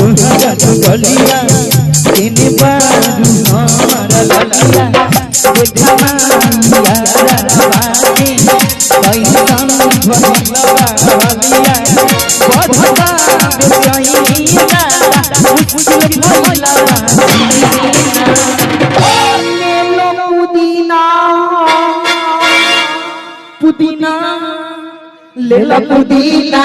गलिया तेने बारू हमारा ललिया देखा मारिया रावानी कैसन भरला वालिया बधवा बेचैनिया मुश्किल भइला ले लो पुदीना पुदीना ले लो पुदीना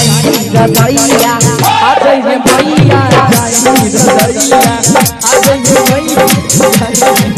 भैया आज भैया भैया आज भैया